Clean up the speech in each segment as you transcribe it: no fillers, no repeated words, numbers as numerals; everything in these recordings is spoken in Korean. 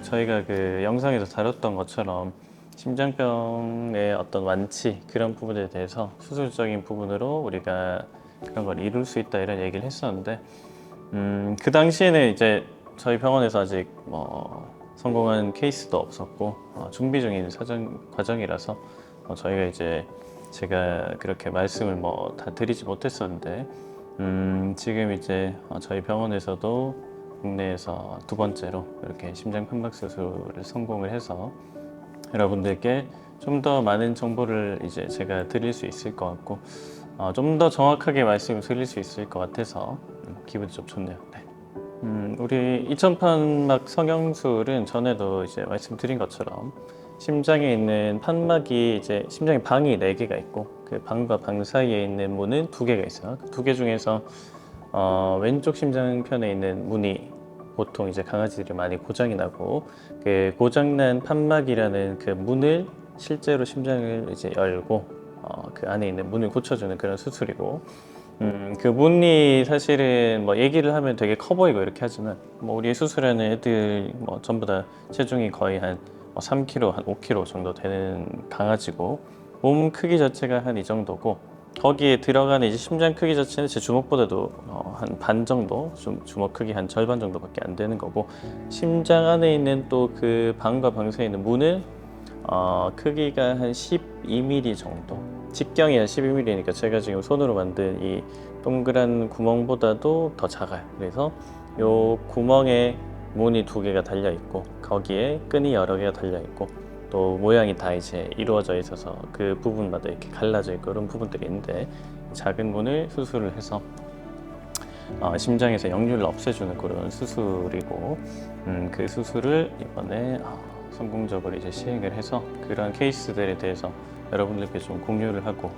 저희가 그 영상에서 다뤘던 것처럼 심장병의 어떤 완치 그런 부분에 대해서 수술적인 부분으로 우리가 그런 걸 이룰 수 있다 이런 얘기를 했었는데 그 당시에는 이제 저희 병원에서 아직 성공한 케이스도 없었고 준비 중인 과정이라서 저희가 이제 제가 그렇게 말씀을 다 드리지 못했었는데 지금 이제 저희 병원에서도 국내에서 두 번째로 이렇게 심장 판막 수술을 성공을 해서 여러분들께 좀 더 많은 정보를 이제 제가 드릴 수 있을 것 같고 좀 더 정확하게 말씀을 드릴 수 있을 것 같아서 기분이 좀 좋네요. 네. 우리 이천판막 성형술은 전에도 이제 말씀드린 것처럼 심장에 있는 판막이 이제 심장에 방이 4개가 있고 그 방과 방 사이에 있는 문은 2개가 있어요. 그 2개 중에서 왼쪽 심장편에 있는 문이 보통 이제 강아지들이 많이 고장이 나고 그 고장난 판막이라는 그 문을 실제로 심장을 이제 열고 그 안에 있는 문을 고쳐주는 그런 수술이고 그 문이 사실은 얘기를 하면 되게 커 보이고 이렇게 하지만 우리 수술하는 애들 전부 다 체중이 거의 한 3kg, 한 5kg 정도 되는 강아지고 몸 크기 자체가 한 이 정도고 거기에 들어가는 이제 심장 크기 자체는 제 주먹보다도 한 반 정도, 좀 주먹 크기 한 절반 정도밖에 안 되는 거고 심장 안에 있는 또 그 방과 방 사이에 있는 문은 크기가 한 12mm 정도. 직경이 한 12mm니까 제가 지금 손으로 만든 이 동그란 구멍보다도 더 작아요. 그래서 요 구멍에 문이 2개가 달려 있고 거기에 끈이 여러 개가 달려 있고 또 모양이 다 이제 이루어져 있어서 그 부분마다 이렇게 갈라져 있고 이런 부분들이 있는데 작은 문을 수술을 해서 심장에서 역류를 없애주는 그런 수술이고 그 수술을 이번에 성공적으로 이제 시행을 해서 그런 케이스들에 대해서 여러분들께 좀 공유를 하고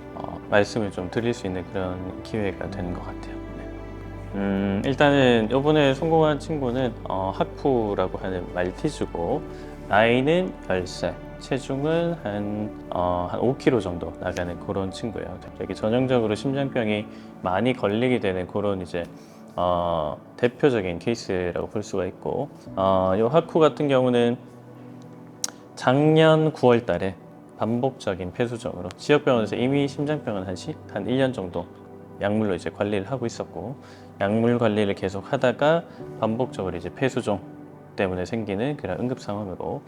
말씀을 좀 드릴 수 있는 그런 기회가 되는 것 같아요. 네. 일단은 이번에 성공한 친구는 하쿠라고 하는 말티즈고 나이는 10살, 체중은 한 5kg 정도 나가는 그런 친구예요. 되게 전형적으로 심장병이 많이 걸리게 되는 그런 이제 대표적인 케이스라고 볼 수가 있고 이 하쿠 같은 경우는 작년 9월 달에 반복적인 폐수종으로 지역병원에서 이미 심장병은 한 1년 정도 약물로 이제 관리를 하고 있었고 약물 관리를 계속 하다가 반복적으로 이제 폐수종 때문에 생기는 그런 응급 상황으로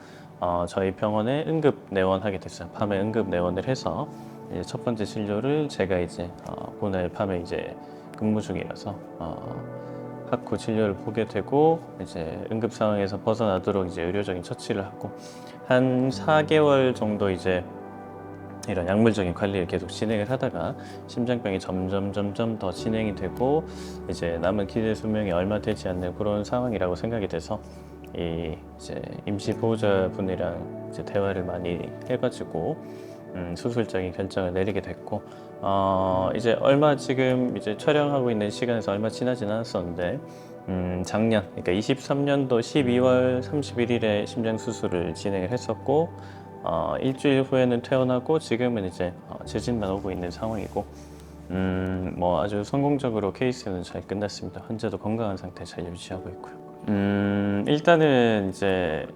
저희 병원에 응급 내원하게 됐어요. 밤에 응급 내원을 해서 이제 첫 번째 진료를 제가 이제 그날 밤에 이제 근무 중이라서 하쿠 진료를 보게 되고 이제 응급 상황에서 벗어나도록 이제 의료적인 처치를 하고 한 4개월 정도 이제 이런 약물적인 관리를 계속 진행을 하다가 심장병이 점점 더 진행이 되고 이제 남은 기대 수명이 얼마 되지 않는 그런 상황이라고 생각이 돼서 이제 임시 보호자분이랑 이제 대화를 많이 해가지고 수술적인 결정을 내리게 됐고 이제 얼마 지금 이제 촬영하고 있는 시간에서 얼마 지나진 않았었는데 작년 그러니까 23년도 12월 31일에 심장 수술을 진행을 했었고 일주일 후에는 퇴원하고 지금은 이제 재진만 오고 있는 상황이고 아주 성공적으로 케이스는 잘 끝났습니다. 현재도 건강한 상태 잘 유지하고 있고요. 일단은 이제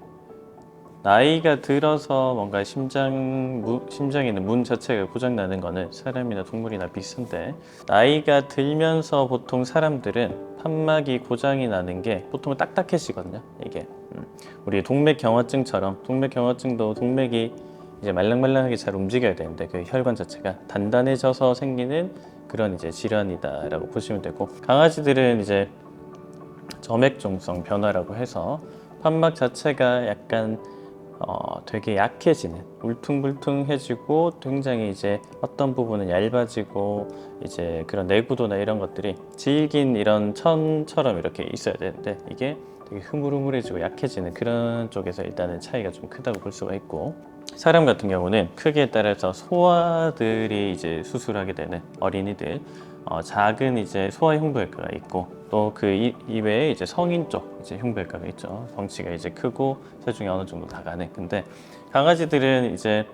나이가 들어서 뭔가 심장에 있는 문 자체가 고장나는 거는 사람이나 동물이나 비슷한데 나이가 들면서 보통 사람들은 판막이 고장이 나는 게 보통은 딱딱해지거든요. 이게 우리 동맥경화증처럼 동맥경화증도 동맥이 이제 말랑말랑하게 잘 움직여야 되는데 그 혈관 자체가 단단해져서 생기는 그런 이제 질환이다라고 보시면 되고 강아지들은 이제 점액종성 변화라고 해서 판막 자체가 약간 되게 약해지는 울퉁불퉁해지고 굉장히 이제 어떤 부분은 얇아지고 이제 그런 내구도나 이런 것들이 질긴 이런 천처럼 이렇게 있어야 되는데 이게 되게 흐물흐물해지고 약해지는 그런 쪽에서 일단은 차이가 좀 크다고 볼 수가 있고 사람 같은 경우는 크기에 따라서 소아들이 이제 수술하게 되는 어린이들 작은 이제 소아 흉부외과가 있고 또 그 이외에 이제 성인 쪽 이제 흉부외과가 있죠. 덩치가 이제 크고 체중이 어느 정도 나가는. 근데 강아지들은 이제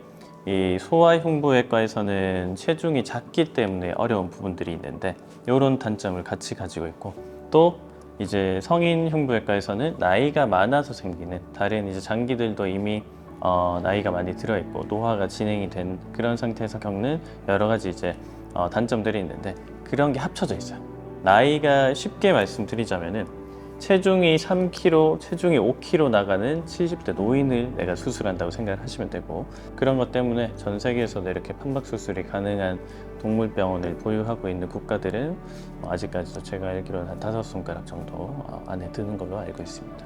이 소아 흉부외과에서는 체중이 작기 때문에 어려운 부분들이 있는데 이런 단점을 같이 가지고 있고 또 이제 성인 흉부외과에서는 나이가 많아서 생기는 다른 이제 장기들도 이미 나이가 많이 들어 있고 노화가 진행이 된 그런 상태에서 겪는 여러 가지 이제 단점들이 있는데 그런 게 합쳐져 있어요. 나이가 쉽게 말씀드리자면은 체중이 3kg, 체중이 5kg 나가는 70대 노인을 내가 수술한다고 생각을 하시면 되고, 그런 것 때문에 전 세계에서도 이렇게 판박 수술이 가능한 동물병원을 보유하고 있는 국가들은 아직까지도 제가 알기로는 한 5손가락 정도 안에 드는 걸로 알고 있습니다.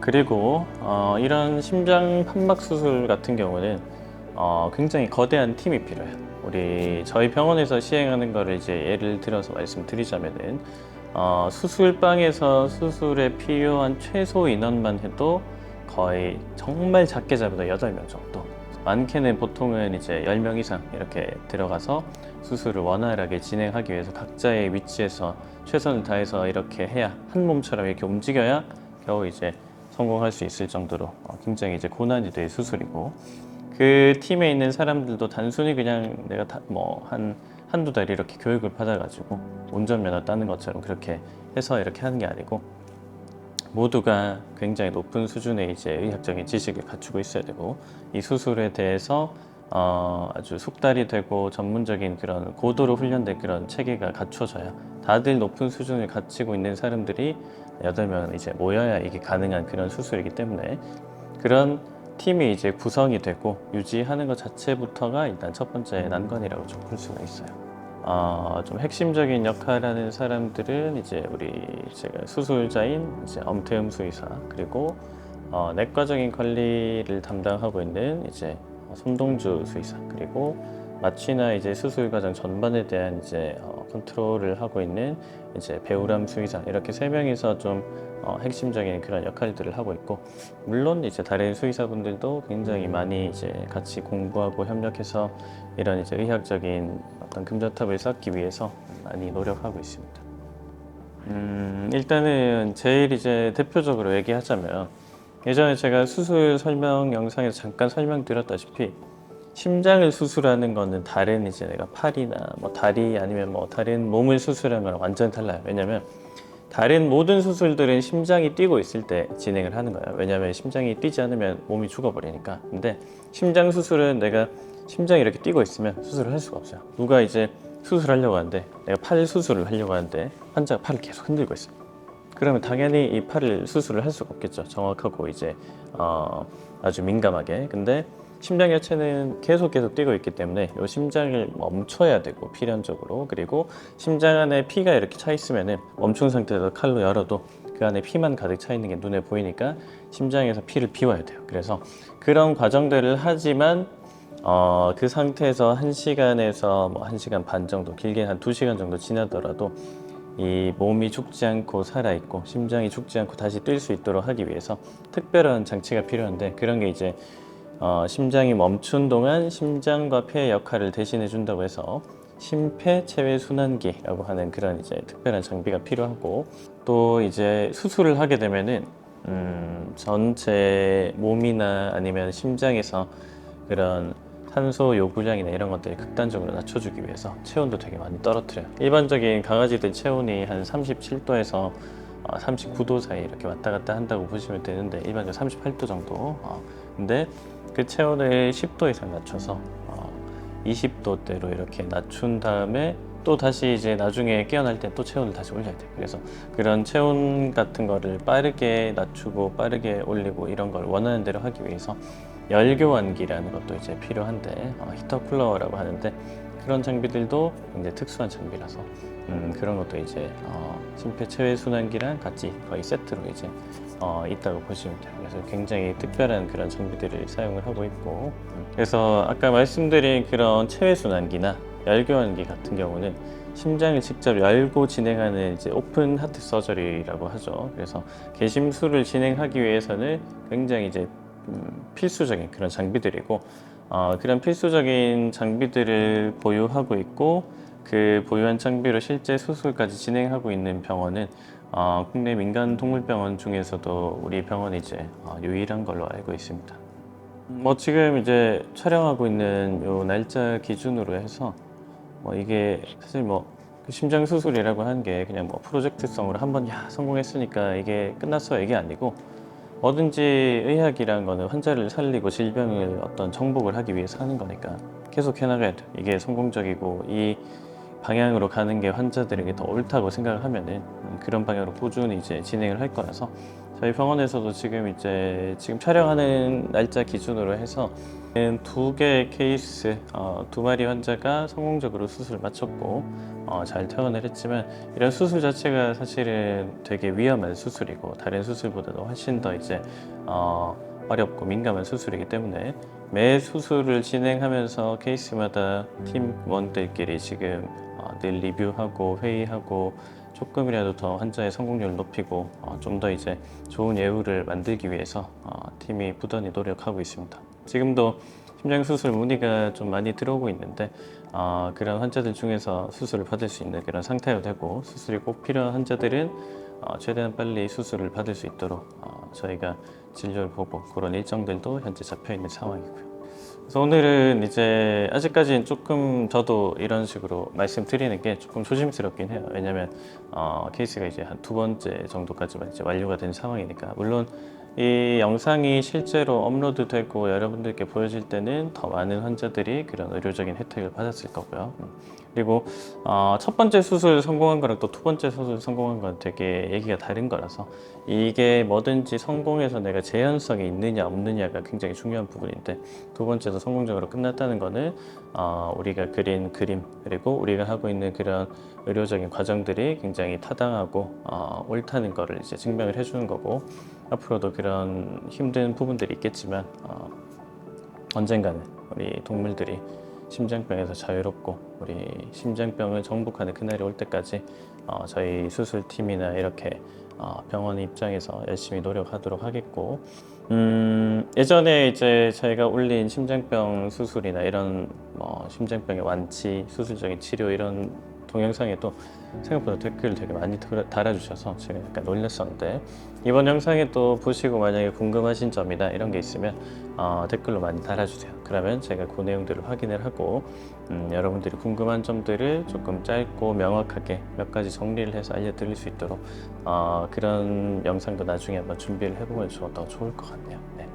그리고 이런 심장 판박 수술 같은 경우는 굉장히 거대한 팀이 필요해요. 저희 병원에서 시행하는 거를 이제 예를 들어서 말씀드리자면은 수술방에서 수술에 필요한 최소 인원만 해도 거의 정말 작게 잡아도 8명 정도. 많게는 보통은 이제 10명 이상 이렇게 들어가서 수술을 원활하게 진행하기 위해서 각자의 위치에서 최선을 다해서 이렇게 해야 한 몸처럼 이렇게 움직여야 겨우 이제 성공할 수 있을 정도로 굉장히 이제 고난이 될 수술이고, 그 팀에 있는 사람들도 단순히 그냥 내가 한두 달 이렇게 교육을 받아가지고 운전면허 따는 것처럼 그렇게 해서 이렇게 하는 게 아니고, 모두가 굉장히 높은 수준의 이제 의학적인 지식을 갖추고 있어야 되고, 이 수술에 대해서 아주 숙달이 되고 전문적인 그런 고도로 훈련된 그런 체계가 갖춰져야, 다들 높은 수준을 갖추고 있는 사람들이 8명 이제 모여야 이게 가능한 그런 수술이기 때문에, 그런 팀이 이제 구성이 되고 유지하는 것 자체부터가 일단 첫 번째 난관이라고 좀 볼 수가 있어요. 좀 핵심적인 역할을 하는 사람들은 이제 제가 수술자인 이제 엄태음 수의사, 그리고 내과적인 관리를 담당하고 있는 이제 손동주 수의사, 그리고 마취나 이제 수술 과정 전반에 대한 이제 컨트롤을 하고 있는 이제 배우람 수의사, 이렇게 3명이서 좀 핵심적인 그런 역할들을 하고 있고, 물론 이제 다른 수의사분들도 굉장히 많이 이제 같이 공부하고 협력해서 이런 이제 의학적인 어떤 금전탑을 쌓기 위해서 많이 노력하고 있습니다. 일단은 제일 이제 대표적으로 얘기하자면, 예전에 제가 수술 설명 영상에서 잠깐 설명드렸다시피 심장을 수술하는 거는 다른 이제 내가 팔이나 다리 아니면 다른 몸을 수술하는 거랑 완전 달라요. 왜냐면 다른 모든 수술들은 심장이 뛰고 있을 때 진행을 하는 거예요. 왜냐면 심장이 뛰지 않으면 몸이 죽어버리니까. 근데 심장 수술은 내가 심장이 이렇게 뛰고 있으면 수술을 할 수가 없어요. 누가 이제 수술하려고 하는데, 내가 팔 수술을 하려고 하는데 환자가 팔을 계속 흔들고 있어요. 그러면 당연히 이 팔을 수술을 할 수가 없겠죠. 정확하고 이제 아주 민감하게. 근데 심장 자체는 계속 뛰고 있기 때문에 이 심장을 멈춰야 되고, 필연적으로. 그리고 심장 안에 피가 이렇게 차 있으면은 멈춘 상태에서 칼로 열어도 그 안에 피만 가득 차 있는 게 눈에 보이니까 심장에서 피를 비워야 돼요. 그래서 그런 과정들을 하지만 그 상태에서 1시간에서 1시간 반 정도, 길게 한 2시간 정도 지나더라도 이 몸이 죽지 않고 살아있고 심장이 죽지 않고 다시 뛸 수 있도록 하기 위해서 특별한 장치가 필요한데, 그런 게 이제 심장이 멈춘 동안 심장과 폐의 역할을 대신해 준다고 해서 심폐체외순환기라고 하는 그런 이제 특별한 장비가 필요하고, 또 이제 수술을 하게 되면은 전체 몸이나 아니면 심장에서 그런 탄소 요구량이나 이런 것들이 극단적으로 낮춰주기 위해서 체온도 되게 많이 떨어뜨려요. 일반적인 강아지들 체온이 한 37도에서 39도 사이 이렇게 왔다 갔다 한다고 보시면 되는데, 일반적으로 38도 정도. 근데 그 체온을 10도 이상 낮춰서 20도대로 이렇게 낮춘 다음에 또 다시 이제 나중에 깨어날 때 또 체온을 다시 올려야 돼요. 그래서 그런 체온 같은 거를 빠르게 낮추고 빠르게 올리고 이런 걸 원하는 대로 하기 위해서 열교환기라는 것도 이제 필요한데, 히터 쿨러라고 하는데, 그런 장비들도 굉장히 특수한 장비라서 그런 것도 이제 심폐체외순환기랑 같이 거의 세트로 이제 있다고 보시면 돼요. 그래서 굉장히 특별한 그런 장비들을 사용을 하고 있고, 그래서 아까 말씀드린 그런 체외순환기나 열교환기 같은 경우는 심장을 직접 열고 진행하는 이제 오픈 하트 서저리라고 하죠. 그래서 개심술을 진행하기 위해서는 굉장히 이제 필수적인 그런 장비들이고, 그런 필수적인 장비들을 보유하고 있고, 그 보유한 장비로 실제 수술까지 진행하고 있는 병원은 국내 민간 동물병원 중에서도 우리 병원이 이제 유일한 걸로 알고 있습니다. 지금 이제 촬영하고 있는 요 날짜 기준으로 해서 이게 사실 그 심장 수술이라고 하는 게 그냥 뭐 프로젝트성으로 한번 성공했으니까 이게 끝났어 이게 아니고, 뭐든지 의학이란 거는 환자를 살리고 질병을 어떤 정복을 하기 위해서 하는 거니까 계속 해나가야 돼. 이게 성공적이고 이 방향으로 가는 게 환자들에게 더 옳다고 생각을 하면은 그런 방향으로 꾸준히 이제 진행을 할 거라서, 저희 병원에서도 지금 촬영하는 날짜 기준으로 해서 2개의 케이스, 2마리 환자가 성공적으로 수술을 마쳤고 잘 퇴원을 했지만, 이런 수술 자체가 사실은 되게 위험한 수술이고 다른 수술보다도 훨씬 더 이제 어렵고 민감한 수술이기 때문에 매 수술을 진행하면서 케이스마다 팀원들끼리 지금 늘 리뷰하고 회의하고 조금이라도 더 환자의 성공률을 높이고 좀 더 이제 좋은 예후를 만들기 위해서 팀이 부단히 노력하고 있습니다. 지금도 심장 수술 문의가 좀 많이 들어오고 있는데 그런 환자들 중에서 수술을 받을 수 있는 그런 상태가 되고, 수술이 꼭 필요한 환자들은 최대한 빨리 수술을 받을 수 있도록 저희가 진료를 보고 그런 일정들도 현재 잡혀 있는 상황이고요. 그래서 오늘은 이제 아직까지는 조금 저도 이런 식으로 말씀드리는 게 조금 조심스럽긴 해요. 왜냐면 케이스가 이제 한 2번째 정도까지만 이제 완료가 된 상황이니까. 물론 이 영상이 실제로 업로드되고 여러분들께 보여질 때는 더 많은 환자들이 그런 의료적인 혜택을 받았을 거고요. 그리고 첫 번째 수술 성공한 거랑 또 2번째 수술 성공한 건 되게 얘기가 다른 거라서, 이게 뭐든지 성공해서 내가 재현성이 있느냐 없느냐가 굉장히 중요한 부분인데, 2번째도 성공적으로 끝났다는 거는 우리가 그린 그림, 그리고 우리가 하고 있는 그런 의료적인 과정들이 굉장히 타당하고 옳다는 거를 이제 증명을 해주는 거고, 앞으로도 그런 힘든 부분들이 있겠지만 언젠가는 우리 동물들이 심장병에서 자유롭고 우리 심장병을 정복하는 그날이 올 때까지 저희 수술팀이나 이렇게 병원 입장에서 열심히 노력하도록 하겠고, 예전에 이제 저희가 올린 심장병 수술이나 이런 심장병의 완치, 수술적인 치료 이런 동영상에도 생각보다 댓글을 되게 많이 달아주셔서 제가 약간 놀랐었는데, 이번 영상에 또 보시고 만약에 궁금하신 점이나 이런 게 있으면 댓글로 많이 달아주세요. 그러면 제가 그 내용들을 확인을 하고 여러분들이 궁금한 점들을 조금 짧고 명확하게 몇 가지 정리를 해서 알려드릴 수 있도록 그런 영상도 나중에 한번 준비를 해보면 더 좋을 것 같네요. 네.